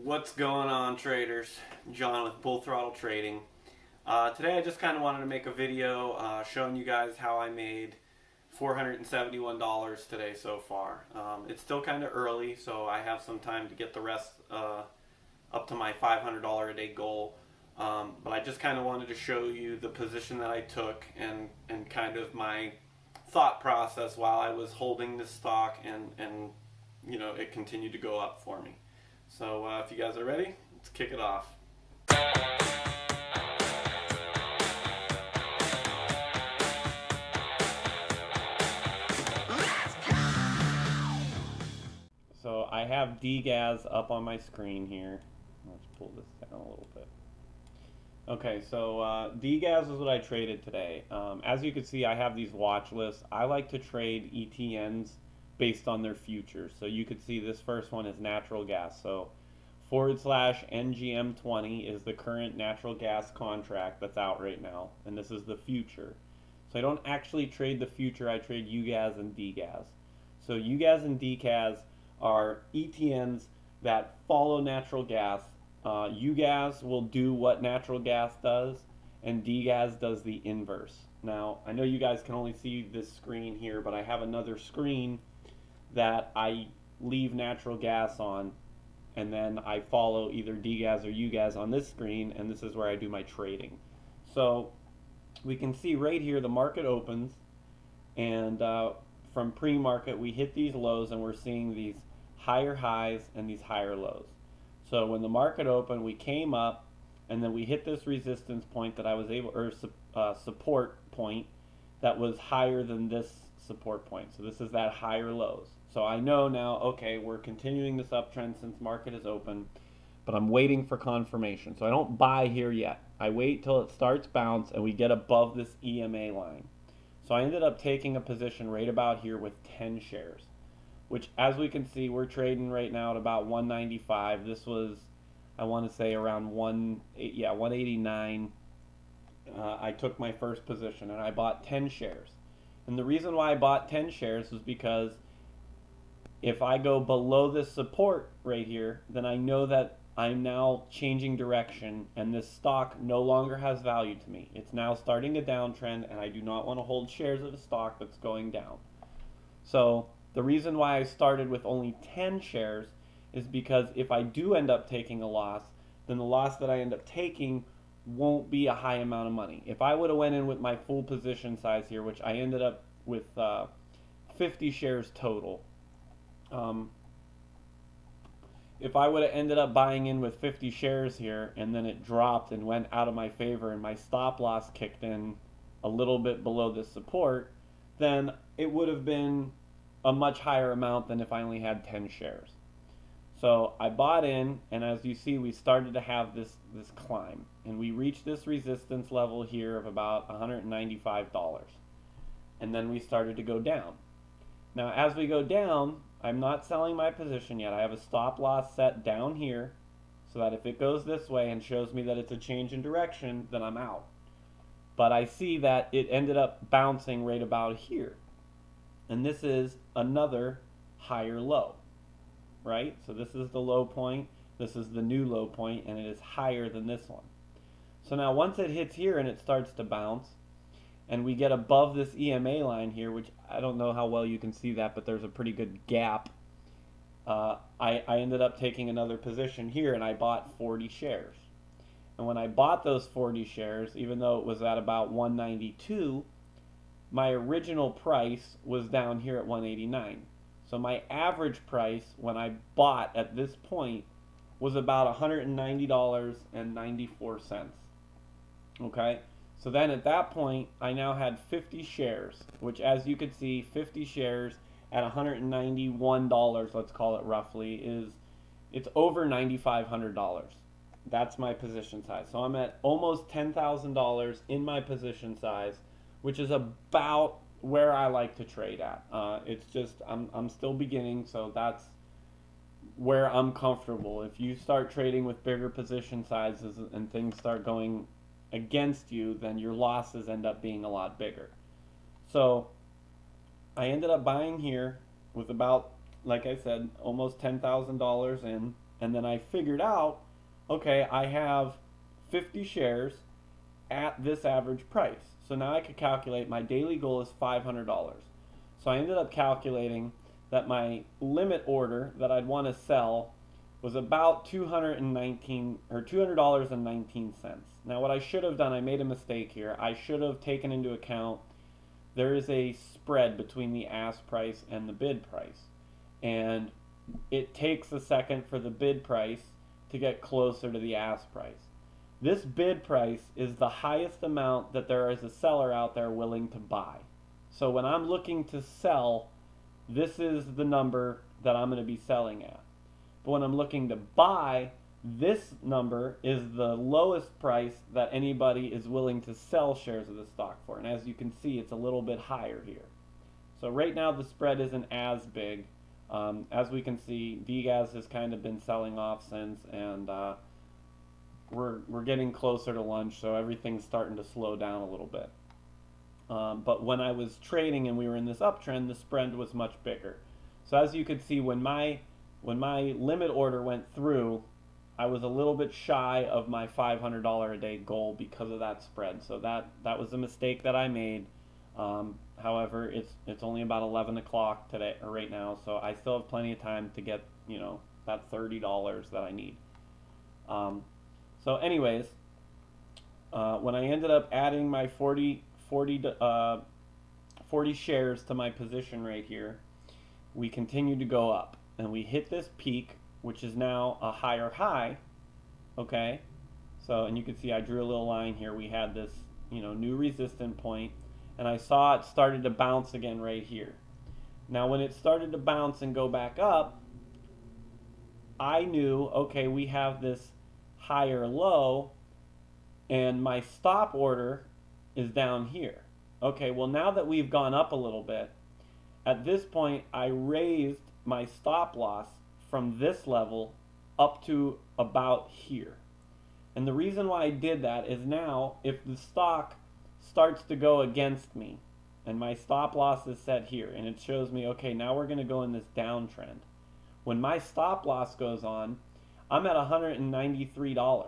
What's going on, traders? John with Bull-Throttle Trading. Today I just kind of wanted to make a video showing you guys how I made $471 today so far. It's still kind of early, so I have some time to get the rest up to my $500 a day goal. But I just kind of wanted to show you the position that I took and kind of my thought process while I was holding this stock and you know, it continued to go up for me. So if you guys are ready, let's kick it off. So I have DGAS up on my screen here. Let's pull this down a little bit. Okay, so DGAS is what I traded today. As you can see, I have these watch lists. I like to trade ETNs based on their futures. So you could see this first one is natural gas. So /NGM20 is the current natural gas contract that's out right now, and this is the future. So I don't actually trade the future, I trade UGAS and DGAS. So UGAS and DGAS are ETNs that follow natural gas. UGAS will do what natural gas does, and DGAS does the inverse. Now, I know you guys can only see this screen here, but I have another screen that I leave natural gas on, and then I follow either DGAS or UGAS on this screen, and this is where I do my trading. So we can see right here the market opens, and from pre-market we hit these lows, and we're seeing these higher highs and these higher lows. So when the market opened, we came up, and then we hit this resistance point that I was able, or support point that was higher than this support point. So this is that higher lows. So I know now, okay, we're continuing this uptrend since market is open, but I'm waiting for confirmation. So I don't buy here yet. I wait till it starts bounce and we get above this EMA line. So I ended up taking a position right about here with 10 shares, which, as we can see, we're trading right now at about 195. This was, I want to say, around 189. I took my first position and I bought 10 shares. And the reason why I bought 10 shares was because if I go below this support right here, then I know that I'm now changing direction and this stock no longer has value to me. It's now starting a downtrend, and I do not want to hold shares of a stock that's going down. So the reason why I started with only 10 shares is because if I do end up taking a loss, then the loss that I end up taking won't be a high amount of money. If I would have went in with my full position size here, which I ended up with 50 shares total, if I would have ended up buying in with 50 shares here and then it dropped and went out of my favor and my stop loss kicked in a little bit below this support, then it would have been a much higher amount than if I only had 10 shares. So I bought in, and as you see, we started to have this climb, and we reached this resistance level here of about $195, and then we started to go down. Now as we go down, I'm not selling my position yet. I have a stop loss set down here so that if it goes this way and shows me that it's a change in direction, then I'm out. But I see that it ended up bouncing right about here, and this is another higher low, right? So this is the low point, this is the new low point, and it is higher than this one. So now once it hits here and it starts to bounce, and we get above this EMA line here, which I don't know how well you can see that, but there's a pretty good gap. I ended up taking another position here, and I bought 40 shares. And when I bought those 40 shares, even though it was at about 192, my original price was down here at 189. So my average price when I bought at this point was about $190.94. Okay? So then at that point, I now had 50 shares, which, as you can see, 50 shares at $191, let's call it roughly, it's over $9,500. That's my position size. So I'm at almost $10,000 in my position size, which is about where I like to trade at. It's just, I'm still beginning, so that's where I'm comfortable. If you start trading with bigger position sizes and things start going against you, then your losses end up being a lot bigger. So I ended up buying here with about, like I said, almost $10,000 in, And then I figured out, okay, I have 50 shares at this average price. So now I could calculate my daily goal is $500. So I ended up calculating that my limit order that I'd want to sell was about 219 or $200.19. Now what I should have done, I made a mistake here. I should have taken into account there is a spread between the ask price and the bid price. And it takes a second for the bid price to get closer to the ask price. This bid price is the highest amount that there is a seller out there willing to buy. So when I'm looking to sell, this is the number that I'm going to be selling at. But when I'm looking to buy, this number is the lowest price that anybody is willing to sell shares of the stock for. And as you can see, it's a little bit higher here. So right now the spread isn't as big. As we can see, DGAS has kind of been selling off since, and we're getting closer to lunch, so everything's starting to slow down a little bit. But when I was trading and we were in this uptrend, the spread was much bigger. So as you could see, when my limit order went through, I was a little bit shy of my $500 a day goal because of that spread. So that was a mistake that I made. However, it's only about 11 o'clock today or right now, so I still have plenty of time to get that $30 that I need. So anyways, when I ended up adding my 40 shares to my position right here, we continued to go up, and we hit this peak, which is now a higher high. Okay, so and you can see I drew a little line here. We had this new resistance point, and I saw it started to bounce again right here. Now when it started to bounce and go back up, I knew, okay, we have this higher low, and my stop order is down here. Okay, well now that we've gone up a little bit, at this point I raised my stop loss from this level up to about here. And the reason why I did that is now if the stock starts to go against me and my stop loss is set here and it shows me, okay, now we're going to go in this downtrend. When my stop loss goes on, I'm at $193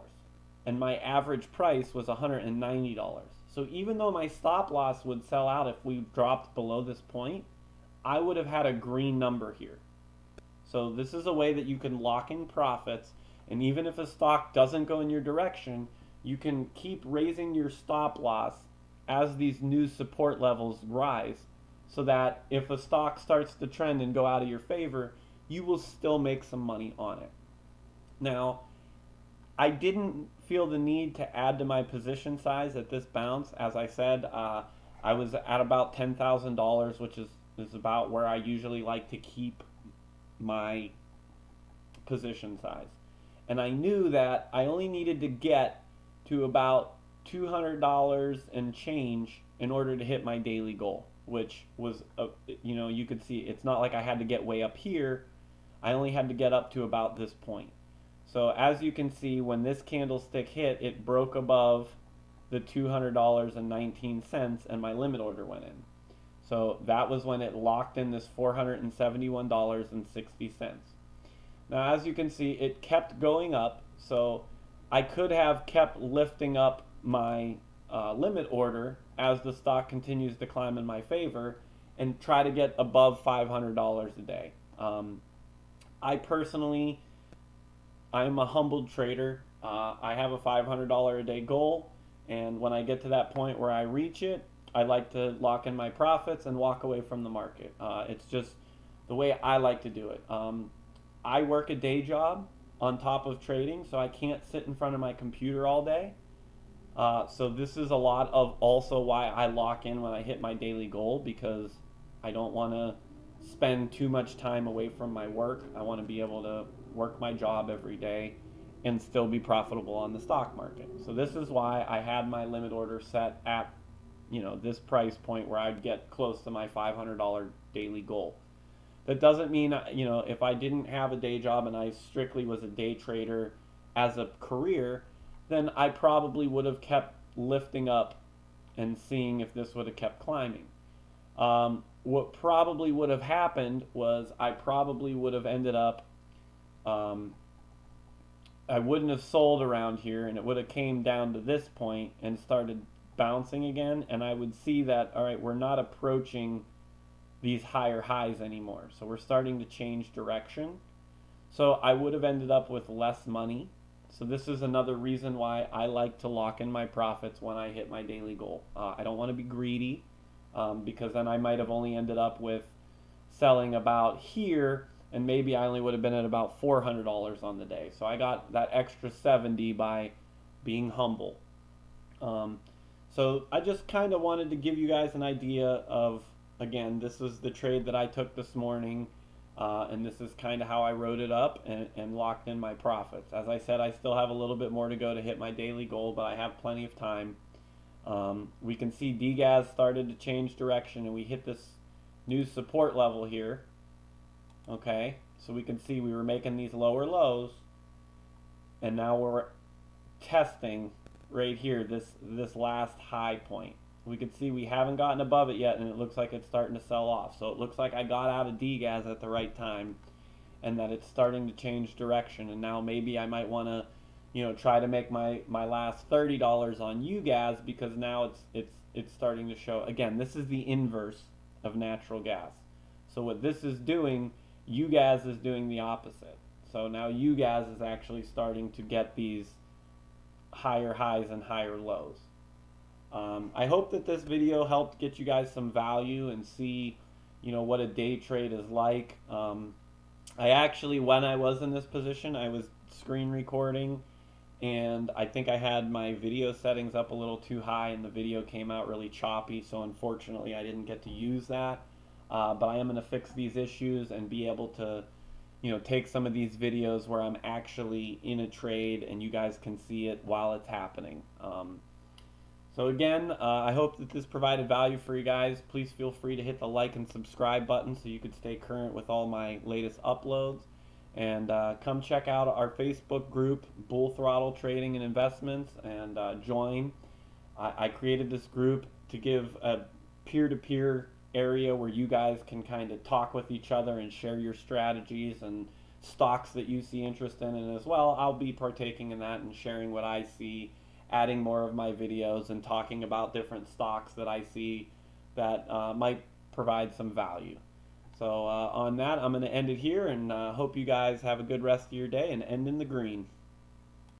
and my average price was $190. So even though my stop loss would sell out if we dropped below this point, I would have had a green number here. So this is a way that you can lock in profits, and even if a stock doesn't go in your direction, you can keep raising your stop loss as these new support levels rise, so that if a stock starts to trend and go out of your favor, you will still make some money on it. Now, I didn't feel the need to add to my position size at this bounce. As I said, I was at about $10,000, which is about where I usually like to keep my position size. And I knew that I only needed to get to about $200 and change in order to hit my daily goal, which was, you could see it's not like I had to get way up here. I only had to get up to about this point. So as you can see, when this candlestick hit, it broke above the $200.19 and my limit order went in. So that was when it locked in this $471.60. Now as you can see, it kept going up, so I could have kept lifting up my limit order as the stock continues to climb in my favor and try to get above $500 a day. I personally, I'm a humbled trader. I have a $500 a day goal, and when I get to that point where I reach it, I like to lock in my profits and walk away from the market. It's just the way I like to do it. I work a day job on top of trading, so I can't sit in front of my computer all day. So this is a lot of also why I lock in when I hit my daily goal, because I don't want to spend too much time away from my work. I want to be able to work my job every day and still be profitable on the stock market. So this is why I had my limit order set at this price point where I'd get close to my $500 daily goal. That doesn't mean, if I didn't have a day job and I strictly was a day trader as a career, then I probably would have kept lifting up and seeing if this would have kept climbing. What probably would have happened was I probably would have ended up I wouldn't have sold around here, and it would have came down to this point and started bouncing again, and I would see that, all right, we're not approaching these higher highs anymore. So we're starting to change direction. So I would have ended up with less money. So this is another reason why I like to lock in my profits when I hit my daily goal. I don't want to be greedy, because then I might have only ended up with selling about here, and maybe I only would have been at about $400 on the day. So I got that extra 70 by being humble. Um, so I just kind of wanted to give you guys an idea of, again, this is the trade that I took this morning, and this is kind of how I wrote it up and locked in my profits. As I said, I still have a little bit more to go to hit my daily goal, but I have plenty of time. We can see DGAS started to change direction, and we hit this new support level here. Okay, so we can see we were making these lower lows, and now we're testing right here this last high point. We can see we haven't gotten above it yet, and it looks like it's starting to sell off. So it looks like I got out of DGAS at the right time, and that it's starting to change direction. And now maybe I might want to, try to make my last $30 on UGAS, because now it's starting to show. Again, this is the inverse of natural gas. So what this is doing, UGAS is doing the opposite. So now UGAS is actually starting to get these higher highs and higher lows. I hope that this video helped get you guys some value and see, what a day trade is like. I actually, when I was in this position, I was screen recording, and I think I had my video settings up a little too high, and the video came out really choppy, so unfortunately I didn't get to use that. But I am going to fix these issues and be able to, take some of these videos where I'm actually in a trade and you guys can see it while it's happening. So again, I hope that this provided value for you guys. Please feel free to hit the like and subscribe button so you can stay current with all my latest uploads. And come check out our Facebook group, Bull-Throttle Trading and Investments, and join. I created this group to give a peer-to-peer area where you guys can kind of talk with each other and share your strategies and stocks that you see interest in. And as well, I'll be partaking in that and sharing what I see, adding more of my videos and talking about different stocks that I see that might provide some value. So on that, I'm going to end it here, and hope you guys have a good rest of your day and end in the green.